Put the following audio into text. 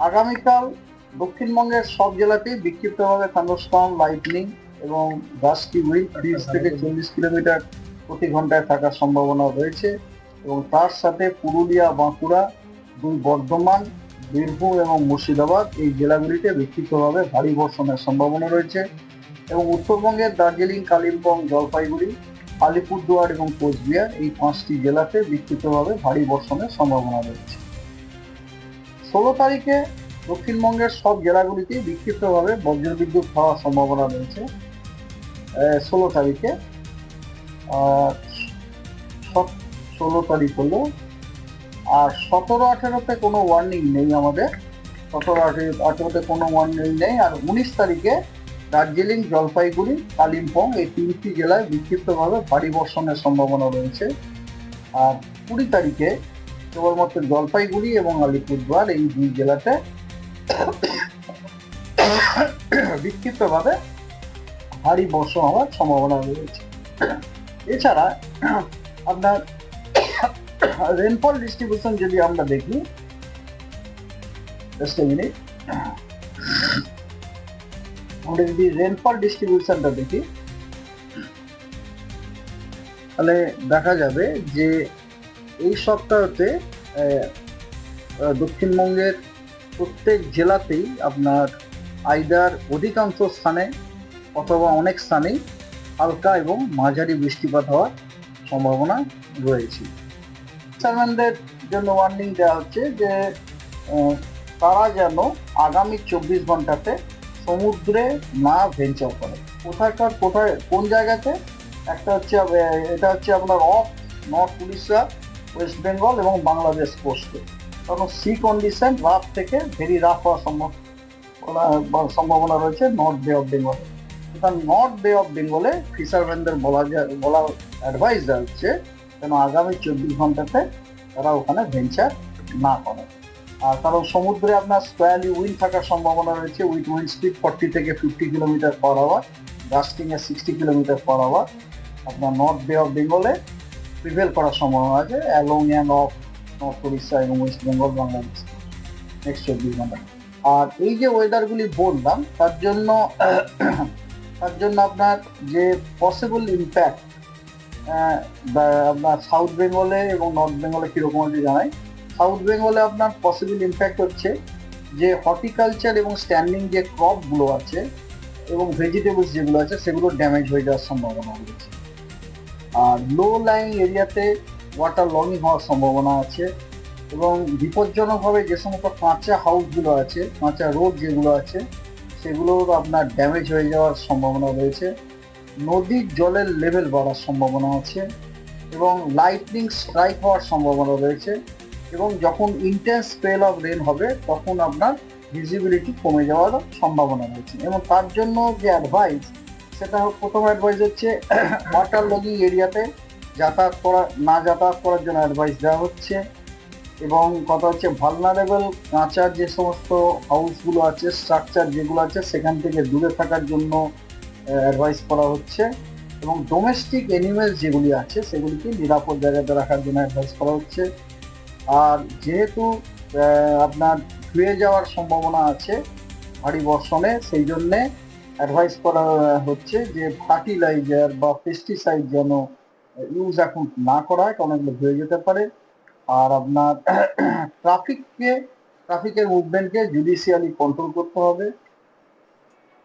আগামীকাল দক্ষিণবঙ্গের সব জেলাতেই বিক্ষিপ্তভাবে থান্ডারস্টর্ম, লাইটনিং এবং গাস্টি উইন্ড 30 থেকে 40 কিলোমিটার প্রতি ঘন্টায় থাকার সম্ভাবনা রয়েছে এবং তার সাথে পুরুলিয়া, বাঁকুড়া, দুই বর্ধমান, বীরভূম এবং মুর্শিদাবাদ এই জেলাগুলিতে বিক্ষিপ্তভাবে ভারী বর্ষণের সম্ভাবনা রয়েছে এবং উত্তরবঙ্গের দার্জিলিং, কালিম্পং, জলপাইগুড়ি, আলিপুরদুয়ার এবং কোচবিহার এই 5টি জেলাতে বিক্ষিপ্তভাবে ভারী বর্ষণের সম্ভাবনা রয়েছে। 16 তারিখে দক্ষিণবঙ্গের সব জেলাগুলিতেই বিক্ষিপ্তভাবে বজ্রবিদ্যুৎ হওয়ার সম্ভাবনা রয়েছে 16 তারিখে। আর 16 তারিখ হলো, আর 17-18-তে কোনো ওয়ার্নিং নেই আমাদের, 17-18-তে কোনো ওয়ার্নিং নেই। আর 19 তারিখে দার্জিলিং, জলপাইগুড়ি, কালিম্পং এই 3টি জেলায় বিক্ষিপ্তভাবে ভারী বর্ষণের সম্ভাবনা রয়েছে। আর 20 তারিখে কেবলমাত্র জলপাইগুড়ি এবং আলিপুরদুয়ার এই 2 জেলাতে বিক্ষিপ্তভাবে ভারী বর্ষণ হওয়ার সম্ভাবনা রয়েছে। এছাড়া আপনার রেনফল ডিস্ট্রিবিউশন যদি আমরা দেখি, আমরা যদি রেনফল ডিস্ট্রিবিউশনটা দেখি তাহলে দেখা যাবে যে এই সপ্তাহতে দক্ষিণবঙ্গের প্রত্যেক জেলাতেই আপনার আইদার অধিকাংশ স্থানে অথবা অনেক স্থানেই হালকা এবং মাঝারি বৃষ্টিপাত হওয়ার সম্ভাবনা রয়েছে। ফিশারম্যানদের জন্য ওয়ার্নিং দেওয়া হচ্ছে যে তারা যেন আগামী 24 ঘন্টাতে সমুদ্রে না ভেঞ্চার করে। কোথায় কোন জায়গাতে? একটা হচ্ছে এটা হচ্ছে আপনার of north Orissa, West Bengal এবং বাংলাদেশ কোস্টে, কারণ সি কন্ডিশন রাফ থেকে ভেরি রাফ হওয়ার সম্ভাবনা রয়েছে নর্থ বে অফ বেঙ্গলে। নর্থ বে অফ বেঙ্গলে ফিশারম্যানদের বলা অ্যাডভাইস দেওয়া হচ্ছে যেন আগামী 24 ঘন্টাতে তারা ওখানে ভেঞ্চার না করে। আর কারণ সমুদ্রে আপনার স্কোয়ারলি উইন্ড থাকার সম্ভাবনা রয়েছে, উইথ উইন্ড স্পিড 40 থেকে 50 কিলোমিটার পার আওয়ার, গাস্টিং এ 60 কিলোমিটার পার আওয়ার আপনার নর্থ বে অফ বেঙ্গলে প্রিভেল করার সম্ভাবনা আছে along and of north Orissa এবং ওয়েস্ট বেঙ্গল, বাংলাদেশ নেক্সট 24 ঘন্টা। আর এই যে ওয়েদারগুলি বললাম তার জন্য আপনার যে পসিবল ইম্প্যাক্ট আপনার সাউথ বেঙ্গলে এবং নর্থ বেঙ্গলে কিরকম আছে জানাই। সাউথ বেঙ্গলে আপনার পসিবল ইম্প্যাক্ট হচ্ছে যে হর্টিকালচার এবং স্ট্যান্ডিং যে ক্রপগুলো আছে এবং ভেজিটেবলস যেগুলো আছে সেগুলো ড্যামেজ হয়ে যাওয়ার সম্ভাবনা রয়েছে। আর লো লাইং এরিয়াতে ওয়াটার লগিং হওয়ার সম্ভাবনা আছে এবং বিপজ্জনকভাবে যে সমস্ত কাঁচা হাউসগুলো আছে, কাঁচা রোড যেগুলো আছে সেগুলো আপনার ড্যামেজ হয়ে যাওয়ার সম্ভাবনা রয়েছে। নদীর জলের লেভেল বাড়ার সম্ভাবনা আছে এবং লাইটনিং স্ট্রাইক হওয়ার সম্ভাবনা রয়েছে এবং যখন ইন্টেন্স স্পেল অফ রেন হবে তখন আপনার ভিজিবিলিটি কমে যাওয়ার সম্ভাবনা রয়েছে। এবং তার জন্য যে অ্যাডভাইস, সেটা প্রথম অ্যাডভাইস হচ্ছে ওয়াটার লগিং এরিয়াতে যাতায়াত করার জন্য অ্যাডভাইস দেওয়া হচ্ছে। এবং কথা হচ্ছে ভালনারেবল কাঁচা যে সমস্ত হাউসগুলো আছে, স্ট্রাকচার যেগুলো আছে সেখান থেকে দূরে থাকার জন্য অ্যাডভাইস করা হচ্ছে এবং ডোমেস্টিক অ্যানিমেলস যেগুলি আছে সেগুলিকে নিরাপদ জায়গাতে রাখার জন্য অ্যাডভাইস করা হচ্ছে। আর যেহেতু আপনার ধুয়ে যাওয়ার সম্ভাবনা আছে ভারী বর্ষণে, সেই জন্যে অ্যাডভাইস করা হচ্ছে যে ফার্টিলাইজার বা পেস্টিসাইড যেন ইউজ এখন না করা হয়, কারণ এগুলো ধুয়ে যেতে পারে। আর আপনার ট্রাফিকের মুভমেন্টকে জুডিশিয়ালি কন্ট্রোল করতে হবে।